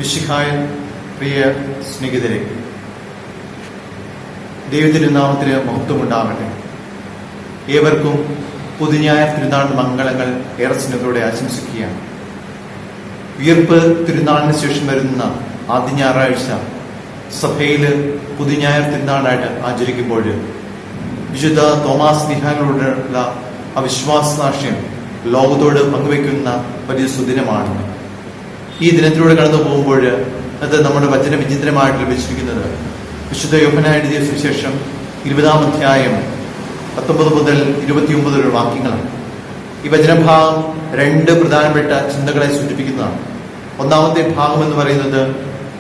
മിശിഹായിൽ പ്രിയ സ്നേഹിതരെ, ദൈവത്തിരുനാമത്തിന് മഹത്വമുണ്ടാകട്ടെ. ഏവർക്കും പുതുഞായർ തിരുനാൾ മംഗളങ്ങൾ ഏറെ സ്നേഹത്തോടെ ആശംസിക്കുകയാണ്. ഉയർപ്പ് തിരുനാളിന് ശേഷം വരുന്ന ആദ്യ ഞായറാഴ്ച സഭയിൽ പുതുഞായർ തിരുനാളായിട്ട് ആചരിക്കുമ്പോൾ വിശുദ്ധ തോമാസ് സ്ലീഹായോടുള്ള അവിശ്വാസ സാക്ഷ്യം ലോകത്തോട് പങ്കുവയ്ക്കുന്ന വലിയ സുദിനമാണ്. ഈ ദിനത്തിലൂടെ കടന്നു പോകുമ്പോൾ അത് നമ്മുടെ വചന വിചിത്രമായിട്ട് ലഭിച്ചിരിക്കുന്നത് വിശുദ്ധ യോഹന്നാൻ എഴുതിയ സുവിശേഷം 20-ാം അധ്യായം 19 മുതൽ 29 വരെ വാക്യങ്ങളാണ്. ഈ വചനഭാഗം രണ്ട് പ്രധാനപ്പെട്ട ചിന്തകളെ സൂചിപ്പിക്കുന്നതാണ്. ഒന്നാമത്തെ ഭാഗം എന്ന് പറയുന്നത്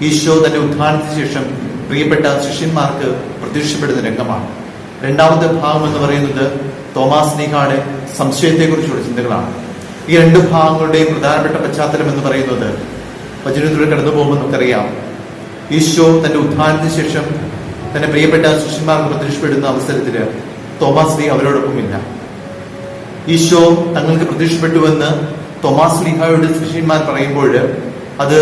ഈശോ തന്റെ ഉത്ഥാനത്തിന് ശേഷം പ്രിയപ്പെട്ട ശിഷ്യന്മാർക്ക് പ്രത്യക്ഷപ്പെടുന്ന രംഗമാണ്. രണ്ടാമത്തെ ഭാഗം എന്ന് പറയുന്നത് തോമാസ് സ്ലീഹായുടെ സംശയത്തെക്കുറിച്ചുള്ള ചിന്തകളാണ്. ഈ രണ്ട് ഭാഗങ്ങളുടെയും പ്രധാനപ്പെട്ട പശ്ചാത്തലം എന്ന് പറയുന്നത് വചനത്തിലൂടെ കടന്നു പോകുമ്പോൾ നമുക്കറിയാം, ഈശോ തന്റെ ഉത്ഥാനത്തിന് ശേഷം തന്റെ പ്രിയപ്പെട്ട ശിഷ്യന്മാർക്ക് പ്രത്യക്ഷപ്പെടുന്ന അവസരത്തിൽ തോമാസ് സ്ലീഹ അവരോടൊപ്പമില്ല. ഈശോ തങ്ങൾക്ക് പ്രത്യക്ഷപ്പെട്ടുവെന്ന് തോമാസ് സ്ലീഹായോട് ശിഷ്യന്മാർ പറയുമ്പോൾ അത്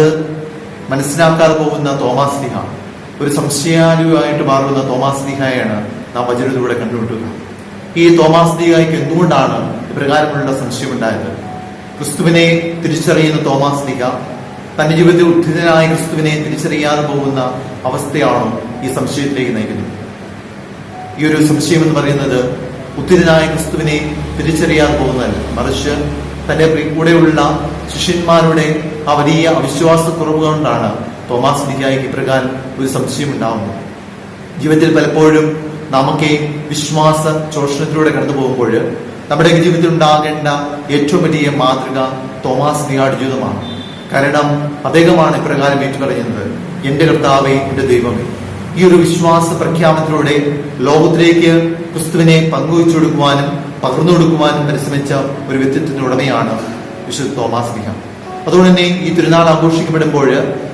മനസ്സിലാക്കാതെ പോകുന്ന തോമാസ് സ്ലീഹ, ഒരു സംശയാലുവായിട്ട് മാറുന്ന തോമാസ് സ്ലീഹയാണ് നാം വചനത്തിലൂടെ കണ്ടുമുട്ടുക. ഈ തോമാസ് സ്ലീഹായ്ക്ക് എന്തുകൊണ്ടാണ് ഇപ്രകാരമുള്ള സംശയമുണ്ടായത്? ക്രിസ്തുവിനെ തിരിച്ചറിയുന്ന തോമാസ് സ്ലീഹ തന്റെ ജീവിതത്തിൽ ഉദ്ധിതനായ ക്രിസ്തുവിനെ തിരിച്ചറിയാതെ പോകുന്ന അവസ്ഥയാണോ ഈ സംശയത്തിലേക്ക് നയിക്കുന്നത്? ഈ ഒരു സംശയം എന്ന് പറയുന്നത് ഉദ്ധിതനായ ക്രിസ്തുവിനെ തിരിച്ചറിയാതെ പോകുന്നതല്ല, മറിച്ച് തന്റെ കൂടെയുള്ള ശിഷ്യന്മാരുടെ ആ വലിയ അവിശ്വാസക്കുറവ് കൊണ്ടാണ് തോമാസ് സ്ലീഹായ്ക്ക് ഇപ്രകാരം ഒരു സംശയം ഉണ്ടാവുന്നത്. ജീവിതത്തിൽ പലപ്പോഴും നമുക്ക് വിശ്വാസ ചോഷണത്തിലൂടെ കടന്നു പോകുമ്പോൾ നമ്മുടെ ജീവിതത്തിൽ ഉണ്ടാകേണ്ട ഏറ്റവും വലിയ മാതൃക തോമാസ് സ്ലീഹായുടെ ജീവിതമാണ്. കാരണം അദ്ദേഹമാണ് ഇപ്രകാരം ഏറ്റുപറയുന്നത്, എന്റെ കർത്താവേ, എന്റെ ദൈവമേ. ഈ ഒരു വിശ്വാസ പ്രഖ്യാപനത്തിലൂടെ ലോകത്തിലേക്ക് ക്രിസ്തുവിനെ പങ്കുവച്ചു കൊടുക്കുവാനും പകർന്നു കൊടുക്കുവാനും പരിശ്രമിച്ച ഒരു വ്യക്തിത്വത്തിന്റെ ഉടമയാണ് വിശുദ്ധ തോമാസ് സ്ലീഹ. അതുകൊണ്ട് തന്നെ ഈ തിരുനാൾ ആഘോഷിക്കപ്പെടുമ്പോൾ,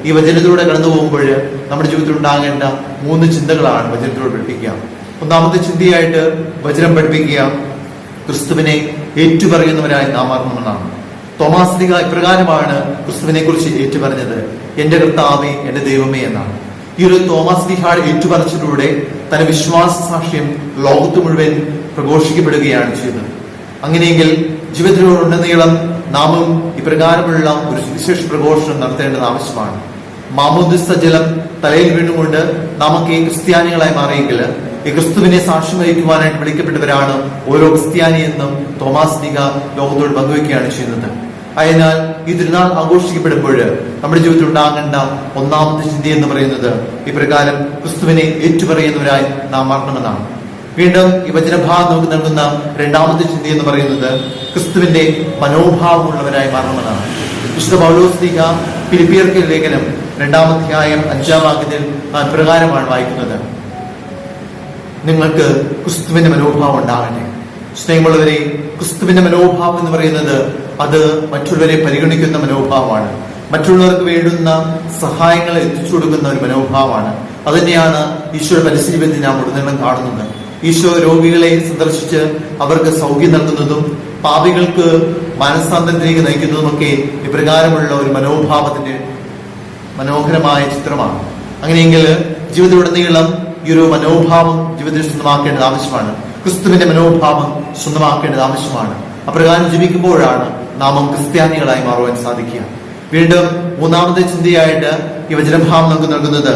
ഈ വചനത്തിലൂടെ കടന്നു പോകുമ്പോൾ നമ്മുടെ ജീവിതത്തിൽ ഉണ്ടാകേണ്ട 3 ചിന്തകളാണ് വചനത്തിലൂടെ പഠിപ്പിക്കുക. ഒന്നാമത്തെ ചിന്തയായിട്ട് വചനം പഠിപ്പിക്കുക ക്രിസ്തുവിനെ ഏറ്റുപറയുന്നവരായി നാം മാറണമെന്നാണ്. തോമാസ് സ്ലീഹ ഇപ്രകാരമാണ് ക്രിസ്തുവിനെ കുറിച്ച് ഏറ്റുപറഞ്ഞത്, എന്റെ കർത്താവേ, എന്റെ ദൈവമേ എന്നാണ്. ഈ ഒരു തോമാസ് സ്ലീഹയുടെ ഏറ്റുപറച്ചിലൂടെ തന്റെ വിശ്വാസ സാക്ഷ്യം ലോകത്ത് മുഴുവൻ പ്രഘോഷിക്കപ്പെടുകയാണ് ചെയ്തത്. അങ്ങനെയെങ്കിൽ ജീവിതത്തിലുടനീളം നാമും ഇപ്രകാരമുള്ള ഒരു സുവിശേഷ പ്രഘോഷണം നടത്തേണ്ടത് ആവശ്യമാണ്. മാമോദിസ ജലം തലയിൽ വീണുകൊണ്ട് നമുക്ക് ഈ ക്രിസ്ത്യാനികളായി മാറിയെങ്കിൽ ഈ ക്രിസ്തുവിനെ സാക്ഷ്യം വഹിക്കുവാനായിട്ട് വിളിക്കപ്പെട്ടവരാണ് ഓരോ ക്രിസ്ത്യാനി എന്നും തോമാസ് സ്ലീഹ ലോകത്തോട് പങ്കുവയ്ക്കുകയാണ് ചെയ്യുന്നത്. അതിനാൽ ഈ തിരുനാൾ ആഘോഷിക്കപ്പെടുമ്പോൾ നമ്മുടെ ജീവിതത്തിൽ ഉണ്ടാകേണ്ട ഒന്നാമത്തെ ചിന്ത എന്ന് പറയുന്നത് ഇപ്രകാരം ക്രിസ്തുവിനെ ഏറ്റുപറയുന്നവരായി നാം മാറണമെന്നാണ്. വീണ്ടും ഈ വചനഭാഗം നമുക്ക് നൽകുന്ന രണ്ടാമത്തെ ചിന്ത എന്ന് പറയുന്നത് ക്രിസ്തുവിന്റെ മനോഭാവമുള്ളവരായി മാറണമെന്നാണ്. വിശുദ്ധ പൗലോസ് സ്ലീഹ ഫിലിപ്പിയർക്ക് ലേഖനം 2-ാം അധ്യായം 5-ാം വാക്യത്തിൽ ഇപ്രകാരമാണ് വായിക്കുന്നത്, നിങ്ങൾക്ക് ക്രിസ്തുവിന്റെ മനോഭാവം ഉണ്ടാകട്ടെ. സ്നേഹമുള്ളവരെ, ക്രിസ്തുവിന്റെ മനോഭാവം എന്ന് പറയുന്നത് അത് മറ്റുള്ളവരെ പരിഗണിക്കുന്ന മനോഭാവമാണ്. മറ്റുള്ളവർക്ക് വേണ്ടുന്ന സഹായങ്ങൾ എത്തിച്ചു കൊടുക്കുന്ന ഒരു മനോഭാവമാണ്. അതുതന്നെയാണ് ഈശോ പരിസ്ഥിതി നാം ഉടനീളം കാണുന്നത്. ഈശോ രോഗികളെ സന്ദർശിച്ച് അവർക്ക് സൗഖ്യം നൽകുന്നതും പാപികൾക്ക് മാനസാന്തരത്തിലേക്ക് നയിക്കുന്നതുമൊക്കെ ഇപ്രകാരമുള്ള ഒരു മനോഭാവത്തിന്റെ മനോഹരമായ ചിത്രമാണ്. അങ്ങനെയെങ്കിൽ ജീവിതത്തിലുടനീളം ഈ ഒരു മനോഭാവം ജീവിതത്തിൽ സ്വന്തമാക്കേണ്ടത് ആവശ്യമാണ്. ക്രിസ്തുവിന്റെ മനോഭാവം സ്വന്തമാക്കേണ്ടത് ആവശ്യമാണ്. അപ്രകാരം ജീവിക്കുമ്പോഴാണ് നാം ക്രിസ്ത്യാനികളായി മാറുവാൻ സാധിക്കുക. വീണ്ടും മൂന്നാമത്തെ ചിന്തയായിട്ട് ഈ വചനഭാവം നമുക്ക് നൽകുന്നത്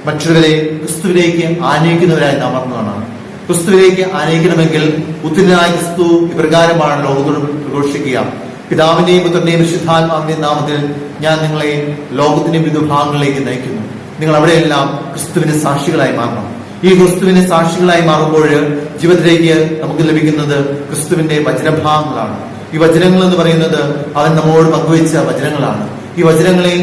മറ്റുള്ളവരെ ക്രിസ്തുവിലേക്ക് ആനയിക്കുന്നവരായി നാം മാറുന്നതാണ്. ക്രിസ്തുവിലേക്ക് ആനയിക്കണമെങ്കിൽ ഉത്തരനായ ക്രിസ്തു ഇപ്രകാരമാണ് ലോകത്തോട് പ്രഘോഷിക്കുക, പിതാവിന്റെയും പുത്രന്റെയും വിശുദ്ധാത്മാവിന്റെയും നാമത്തിൽ ഞാൻ നിങ്ങളെ ലോകത്തിന്റെ വിവിധ ഭാഗങ്ങളിലേക്ക് നയിക്കുന്നു. നിങ്ങൾ അവിടെയെല്ലാം ക്രിസ്തുവിന്റെ സാക്ഷികളായി മാറണം. ഈ ക്രിസ്തുവിന്റെ സാക്ഷികളായി മാറുമ്പോൾ ജീവിതത്തിലേക്ക് നമുക്ക് ലഭിക്കുന്നത് ക്രിസ്തുവിന്റെ വചനഭാഗങ്ങളാണ്. ഈ വചനങ്ങൾ എന്ന് പറയുന്നത് അവൻ നമ്മോട് പങ്കുവച്ച വചനങ്ങളാണ്. ഈ വചനങ്ങളെ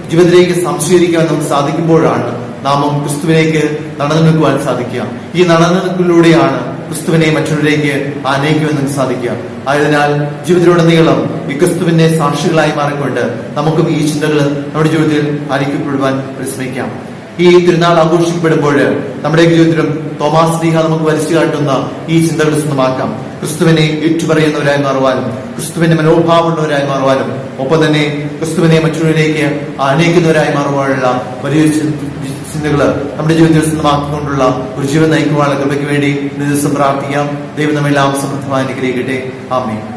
ജീവിതത്തിലേക്ക് സംശീകരിക്കാൻ നമുക്ക് സാധിക്കുമ്പോഴാണ് നാമം ക്രിസ്തുവിലേക്ക് നടന്നു നിൽക്കുവാൻ സാധിക്കുക. ഈ നടന്നുനിൽപ്പിലൂടെയാണ് ക്രിസ്തുവിനെ മറ്റുള്ളവരിലേക്ക് ആനയിക്കുവാൻ നമുക്ക് സാധിക്കുക. ആയതിനാൽ ജീവിതത്തിലുടനീളം ഈ ക്രിസ്തുവിന്റെ സാക്ഷികളായി മാറിക്കൊണ്ട് നമുക്കും ഈ ചിന്തകൾ നമ്മുടെ ജീവിതത്തിൽ പാലിക്കപ്പെടുവാൻ പരിശ്രമിക്കാം. ഈ തിരുനാൾ ആഘോഷിക്കപ്പെടുമ്പോൾ നമ്മുടെ ജീവിതത്തിലും തോമാസ് ശ്ലീഹ നമുക്ക് വരച്ചു കാട്ടുന്ന ഈ ചിന്തകൾ സ്വന്തമാക്കാം. ക്രിസ്തുവിനെ ഏറ്റുപറയുന്നവരായി മാറുവാനും ക്രിസ്തുവിന്റെ മനോഭാവമുള്ളവരായി മാറുവാനും ഒപ്പം തന്നെ ക്രിസ്തുവിനെ മറ്റുള്ളവരിലേക്ക് ആനയിക്കുന്നവരായി മാറുവാനുള്ള വലിയ ചിന്തകള് നമ്മുടെ ജീവിതത്തിൽ സ്വന്തമാക്കിക്കൊണ്ടുള്ള ഒരു ജീവൻ നയിക്കുവാനുള്ള കൃപയ്ക്ക് വേണ്ടി ദിവസം പ്രാർത്ഥിക്കാം. ദൈവം നമ്മെല്ലാം സമൃദ്ധമായി അനുഗ്രഹിക്കട്ടെ. ആമേൻ.